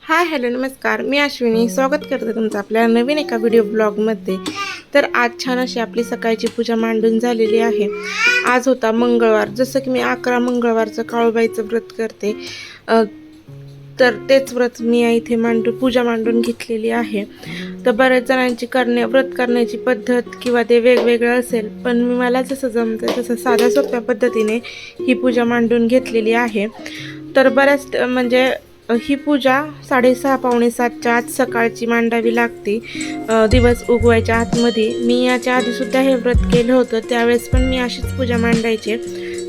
Hi hello नमस्कार, मी अश्विनी स्वागत करते तुमचं आपल्या नवीन एका व्हिडिओ ब्लॉगमध्ये। तर आज छान अशी आपली सकाळची पूजा मांडून झालेली आहे। आज होता मंगळवार, जसं की मी 11 मंगळवारचं काळूबाईचं व्रत करते, तर तेच व्रत मी इथे पूजा मांडून घेतलेली आहे। तर बऱ्याच जणांची व्रत करण्याची पद्धत किंवा ते वेगवेगळं असेल, पण मला जसं जमतं तसं साध्या सोप्या पद्धतीने ही पूजा मांडून घेतलेली आहे। तर बऱ्याच ही पूजा 6:30 पावणे 7च्या आत सकाळची मांडावी लागते, दिवस उगवायच्या आतमध्ये। मी याच्या आधीसुद्धा हे व्रत केलं होतं, त्यावेळेस पण मी अशीच पूजा मांडायचे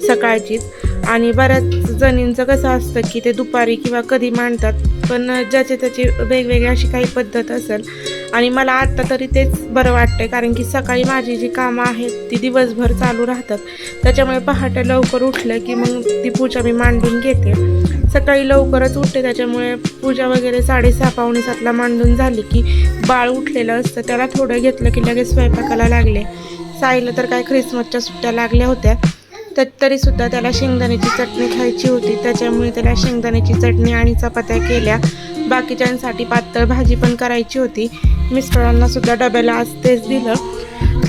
सकाळचीच। आणि बऱ्याच जणींचं कसं असतं की ते दुपारी किंवा कधी मांडतात, पण ज्याची त्याची वेगवेगळी अशी काही पद्धत असेल। आणि मला आत्ता तरी तेच बरं वाटतंय, कारण की सकाळी माझी जी कामं आहेत ती दिवसभर चालू राहतात, त्याच्यामुळे पहाटे लवकर उठलं की मग ती पूजा मी मांडून घेते। सकाळी लवकरच उठते, त्याच्यामुळे पूजा वगैरे 6:30 पावणे 7ला मांडून झाली की बाळ उठलेलं असतं, त्याला थोडं घेतलं की लगेच स्वयंपाकाला लागले। साईला तर काय ख्रिसमसच्या सुट्ट्या लागल्या होत्या, तर तरीसुद्धा त्याला शेंगदाण्याची चटणी खायची होती, त्याच्यामुळे त्याला शेंगदाण्याची चटणी आणि चपात्या केल्या। बाकीच्यांसाठी पातळ भाजी पण करायची होती। मिस्टरांना सुद्धा डब्याला आज तेच दिलं।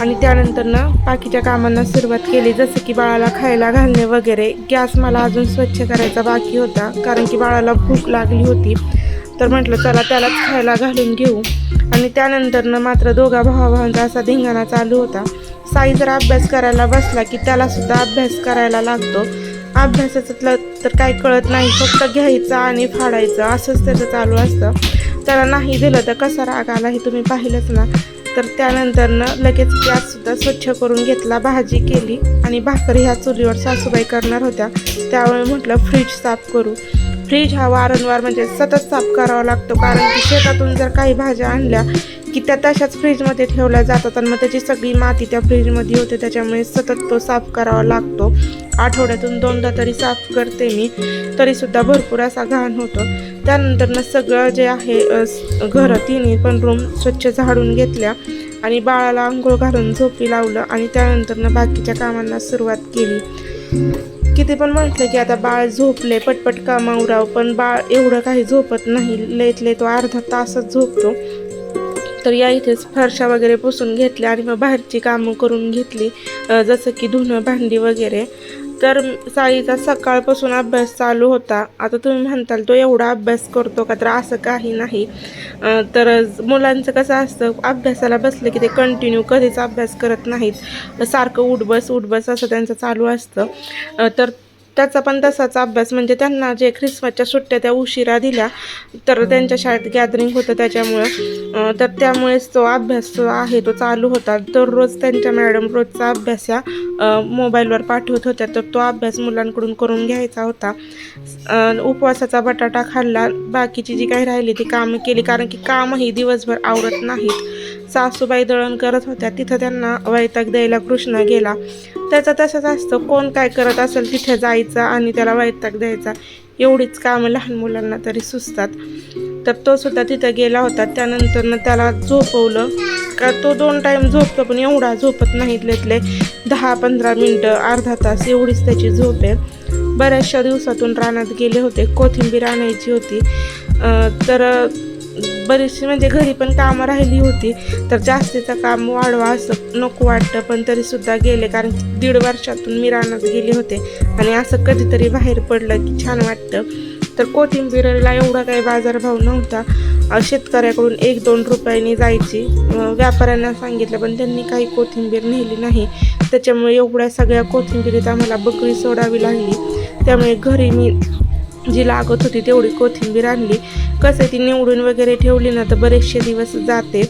आणि त्यानंतर बाकीच्या कामांना सुरुवात केली, जसं की बाळाला खायला घालणे वगैरे। गॅस मला अजून स्वच्छ करायचा बाकी होता, कारण की बाळाला भूक लागली होती, तर म्हटलं चला त्यालाच खायला घालून घेऊ। आणि त्यानंतर मात्र दोघा भावांचा असा धिंगाणा चालू होता। साई जर अभ्यास करायला बसला की त्याला सुद्धा अभ्यास करायला लागतो। अभ्यासाचं तर काही कळत नाही, फक्त घ्यायचं आणि फाडायचं असंच त्याचं चालू असतं। त्याला नाही दिलं तर कसा राग आला हे तुम्ही पाहिलंच ना। तर त्यानंतर लगेच गॅससुद्धा स्वच्छ करून घेतला, भाजी केली आणि भाकरी ह्या चुलीवर सासूबाई करणार होत्या, त्यामुळे म्हटलं फ्रीज साफ करू। फ्रीज हा वारंवार सतत साफ करावा लागतो, कारण की शेतातून जर काही भाज्या आणल्या की त्या तशाच फ्रीजमध्ये ठेवल्या जातात आणि मग त्याची सगळी माती त्या फ्रीजमध्ये होते, त्याच्यामुळे सतत तो साफ करावा लागतो। आठवड्यातून 2दा तरी साफ करते मी, तरीसुद्धा भरपूर असा घाण होतो। त्यानंतर सगळं जे आहे घर तिन्ही पण रूम स्वच्छ झाडून घेतल्या आणि बाळाला आंघोळ घालून झोपी लावलं आणि त्यानंतर बाकीच्या कामांना सुरुवात केली। किती पण म्हटलं की आता बाळ झोपले, पटपट काम आवरावं, पण बाळ एवढं काही झोपत नाही, लयत लय तो अर्धा तासच झोपतो। तर या इथेच फरशा वगैरे पुसून घेतल्या आणि मग बाहेरची कामं करून घेतली, जसं की धुणं भांडी वगैरे। तर साईचा सकाळपासून अभ्यास चालू होता। आता तुम्ही म्हणताल तो एवढा अभ्यास करतो का, तर असं काही नाही। तर मुलांचं कसं असतं, अभ्यासाला बसलं की ते कंटिन्यू कधीच अभ्यास करत नाहीत, सारखं उठ बस असं त्यांचं चालू असतं। तर त्याचा पण तसाच अभ्यास, त्यांना जे ख्रिसमसच्या सुट्ट्या त्या उशिरा दिल्या, तर त्यांच्या शाळेत गॅदरिंग होतं त्याच्यामुळं, तर त्यामुळेच तो अभ्यास आहे तो चालू होता। दररोज त्यांच्या मॅडम रोजचा अभ्यास मोबाईलवर पाठवत होत्या, तर तो अभ्यास मुलांकडून करून घ्यायचा होता। उपवासाचा बटाटा खाल्ला, बाकीची जी काही राहिली ती कामं केली, कारण की कामही दिवसभर आवडत नाहीत। सासूबाई दळण करत होत्या, तिथं त्यांना वैताग द्यायला कृष्णा गेला। त्याचं तसंच असतं, कोण काय करत असेल तिथे जायचं आणि त्याला वैताग द्यायचा, एवढीच कामं लहान मुलांना तरी सुचतात। तर तो सुद्धा तिथं गेला होता। त्यानंतर त्याला झोपवलं का, तो 2 टाईम झोपतो, पण एवढा झोपत नाही, इथले 10-15 मिनटं अर्धा तास एवढीच त्याची झोप आहे। बऱ्याचशा दिवसातून रानात गेले होते, कोथिंबीर आणायची होती, तर बरीचशी घरी पण कामं राहिली होती, तर जास्तीचं काम वाढवा असं नको वाटतं, पण तरीसुद्धा गेले, कारण 1.5 वर्षातून मी रानात गेले होते आणि असं कधीतरी बाहेर पडलं की छान वाटतं। तर कोथिंबीरला एवढा काही बाजारभाव नव्हता, शेतकऱ्याकडून 1-2 रुपयांनी जायची। व्यापाऱ्यांना सांगितलं, पण त्यांनी काही कोथिंबीर नेली नाही, त्याच्यामुळे एवढ्या सगळ्या कोथिंबीरीत आम्हाला बकरी सोडावी लागली। त्यामुळे घरी मी जी लागत होती तेवढी कोथिंबीर आणली। कसं ती निवडून वगैरे ठेवली ना तर बरेचसे दिवस जाते।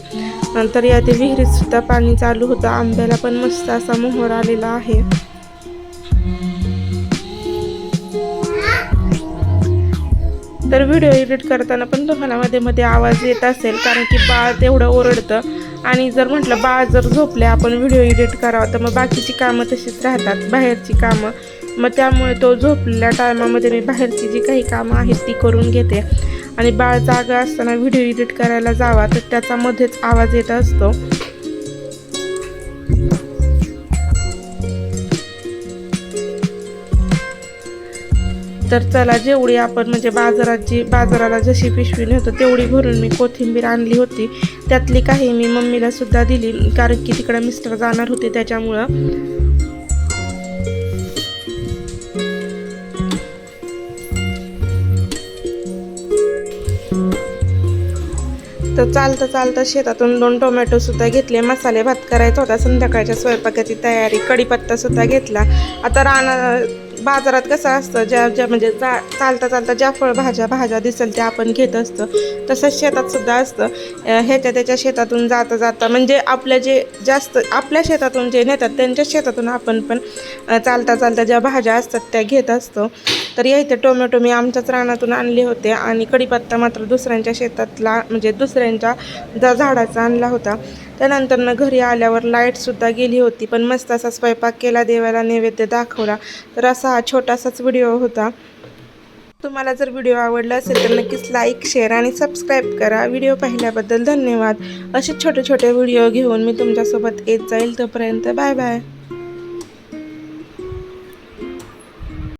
नंतर या ते विहिरीत सुद्धा पाणी चालू होतं, आंब्याला पण मस्त असा मोहर आलेला आहे। तर व्हिडिओ एडिट करताना पण तुम्हाला मध्ये मध्ये आवाज येत असेल, कारण की बाळ तेवढं ओरडतं। आणि जर म्हटलं बाळ जर झोपले आपण व्हिडिओ एडिट करावं, तर मग बाकीची कामं तशीच राहतात, बाहेरची कामं। मग त्यामुळे तो झोपलेल्या टायमामध्ये मी बाहेरची जी काही कामं आहेत ती करून घेते। आणि बाळ जागा असताना व्हिडिओ एडिट करायला जावा तर त्याचा मध्येच आवाज येत असतो। तर चला, जेवढी आपण म्हणजे बाजाराला जशी पिशवी नेतो तेवढी भरून मी कोथिंबीर आणली होती. त्यातली काही मी मम्मीला सुद्धा दिली, कारण की तिकडे मिस्टर जाणार होते त्याच्यामुळं. तर चालता शेतातून 2 टोमॅटो सुद्धा घेतले. मसाले भात करायचा होता, संध्याकाळच्या स्वयंपाकाची तयारी. कढीपत्ता सुद्धा घेतला. आता बाजारात कसं असतं, ज्या म्हणजे चालता ज्या भाज्या दिसेल त्या आपण घेत असतो, तसंच शेतात सुद्धा असतं. त्याच्या शेतातून जाता म्हणजे आपल्या शेतातून जे नेतात त्यांच्या शेतातून आपण पण चालता ज्या भाज्या असतात त्या घेत असतो. तर इथे टोमॅटो मी आमच्याच रानातून आणले होते आणि कढीपत्ता मात्र दुसऱ्यांच्या शेतातला म्हणजे दुसऱ्यांच्या झाडाचा आणला होता. त्यानंतर घरी आल्यावर लाईटसुद्धा गेली होती, पण मस्त असा स्वयंपाक केला, देवाला नैवेद्य दाखवला. तर असा हा छोटासाच व्हिडिओ होता. तुम्हाला जर व्हिडिओ आवडला असेल तर नक्कीच लाईक, शेअर आणि सबस्क्राईब करा. व्हिडिओ पाहिल्याबद्दल धन्यवाद. असे छोटे छोटे व्हिडिओ घेऊन मी तुमच्यासोबत येत जाईल. तोपर्यंत बाय बाय.